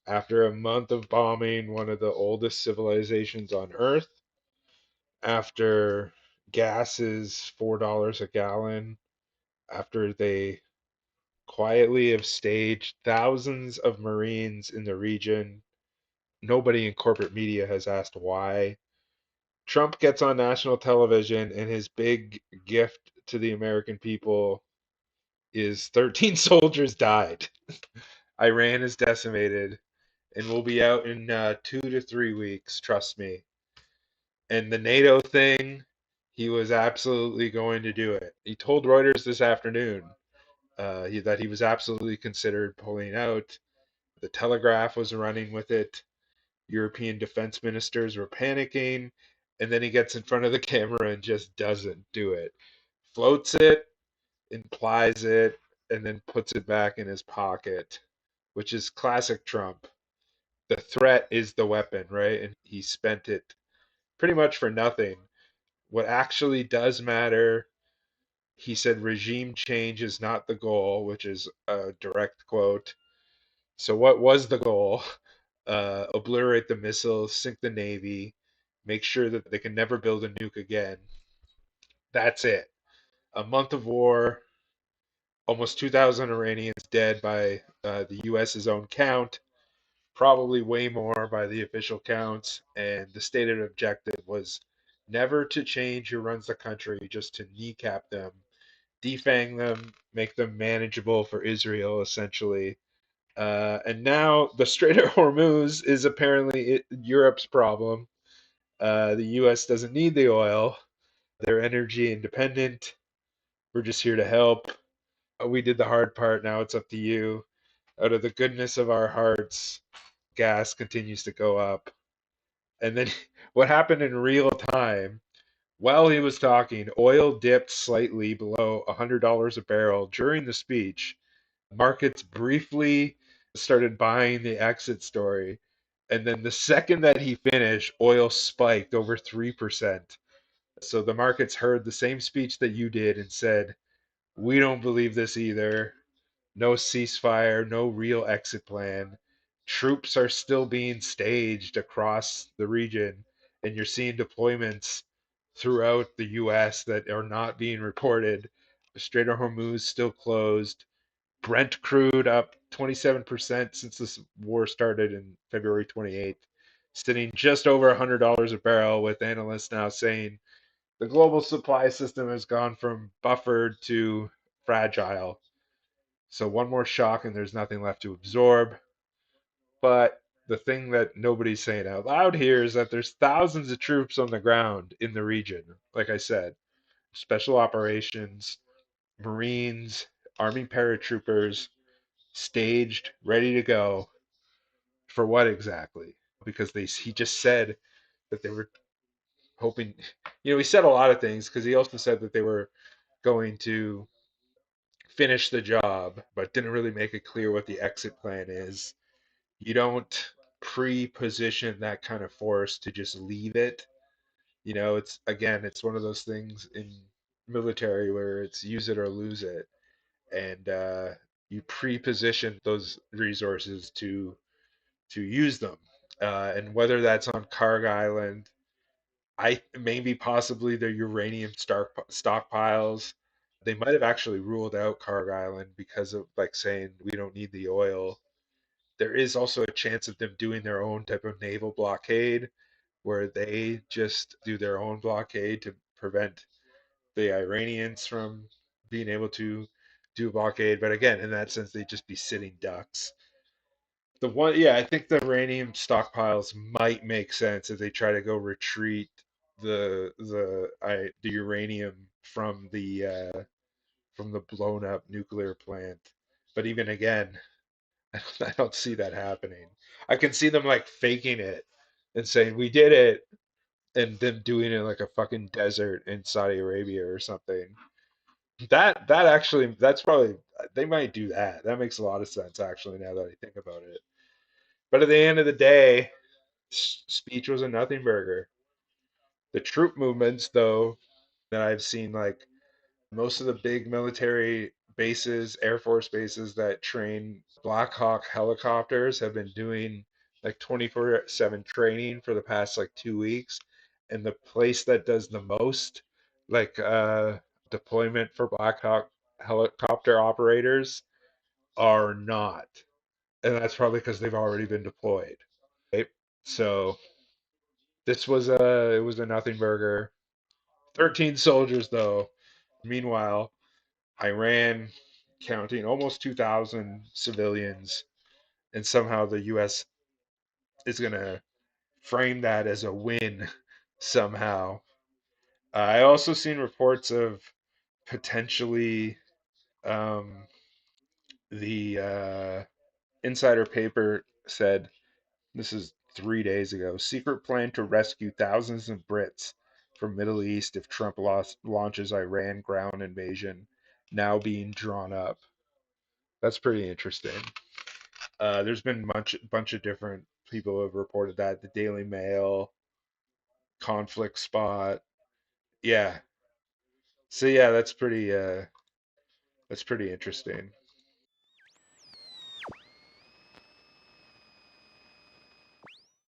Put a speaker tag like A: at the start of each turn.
A: After a month of bombing one of the oldest civilizations on Earth, after gas is $4 a gallon, after they quietly have staged thousands of Marines in the region, nobody in corporate media has asked why. Trump gets on national television, and his big gift to the American people is 13 soldiers died. Iran is decimated and will be out in 2 to 3 weeks, trust me. And the NATO thing, he was absolutely going to do it. He told Reuters this afternoon that he was absolutely considered pulling out. The Telegraph was running with it. European defense ministers were panicking. And then he gets in front of the camera and just doesn't do it. Floats it, implies it, and then puts it back in his pocket, which is classic Trump. The threat is the weapon, right? And he spent it pretty much for nothing. What actually does matter, he said regime change is not the goal, which is a direct quote. So, what was the goal? Obliterate the missiles, sink the Navy, make sure that they can never build a nuke again. That's it. A month of war, almost 2,000 Iranians dead by the US's own count, probably way more by the official counts. And the stated objective was never to change who runs the country, just to kneecap them, defang them, make them manageable for Israel, essentially. And now the Strait of Hormuz is apparently Europe's problem. The U.S. doesn't need the oil. They're energy independent. We're just here to help. We did the hard part. Now it's up to you. Out of the goodness of our hearts, gas continues to go up. And then what happened in real time, while he was talking, oil dipped slightly below $100 a barrel during the speech. Markets briefly started buying the exit story. And then the second that he finished, oil spiked over 3%. So the markets heard the same speech that you did and said, we don't believe this either. No ceasefire, no real exit plan. Troops are still being staged across the region, and you're seeing deployments throughout the US that are not being reported. The Strait of Hormuz still closed. Brent crude up 27% since this war started in February 28th, sitting just over $100 a barrel, with analysts now saying the global supply system has gone from buffered to fragile. So one more shock and there's nothing left to absorb. But the thing that nobody's saying out loud here is that there's thousands of troops on the ground in the region. Like I said, special operations, Marines, Army paratroopers, staged, ready to go. For what exactly? Because he just said that they were hoping, he said a lot of things because he also said that they were going to finish the job, but didn't really make it clear what the exit plan is. You don't pre-position that kind of force to just leave it. It's again, it's one of those things in military where it's use it or lose it, and you pre-position those resources to use them, and whether that's on Karg Island, I maybe possibly the uranium stockpiles. They might have actually ruled out Karg Island because of like saying we don't need the oil. There is also a chance of them doing their own type of naval blockade where they just do their own blockade to prevent the Iranians from being able to do a blockade. But again, in that sense, they'd just be sitting ducks. I think the uranium stockpiles might make sense if they try to go retreat the uranium from the blown up nuclear plant. But even again, I don't see that happening. I can see them like faking it and saying we did it, and them doing it like a fucking desert in Saudi Arabia or something. That actually, that's probably, they might do that. That makes a lot of sense actually now that I think about it. But at the end of the day, speech was a nothing burger. The troop movements, though, that I've seen, like most of the big military bases, Air Force bases that train Black Hawk helicopters have been doing like 24/7 training for the past like 2 weeks. And the place that does the most like deployment for Black Hawk helicopter operators are not. And that's probably because they've already been deployed. Right? So it was a nothing burger. 13 soldiers though. Meanwhile, Iran counting almost 2,000 civilians, and somehow the U.S. is going to frame that as a win somehow. I also seen reports of potentially um, the insider paper said this is 3 days ago secret plan to rescue thousands of Brits from Middle East if Trump launches Iran ground invasion now being drawn up. That's pretty interesting. There's been bunch of different people who have reported that. The Daily Mail, Conflict Spot. Yeah. So yeah, that's pretty interesting.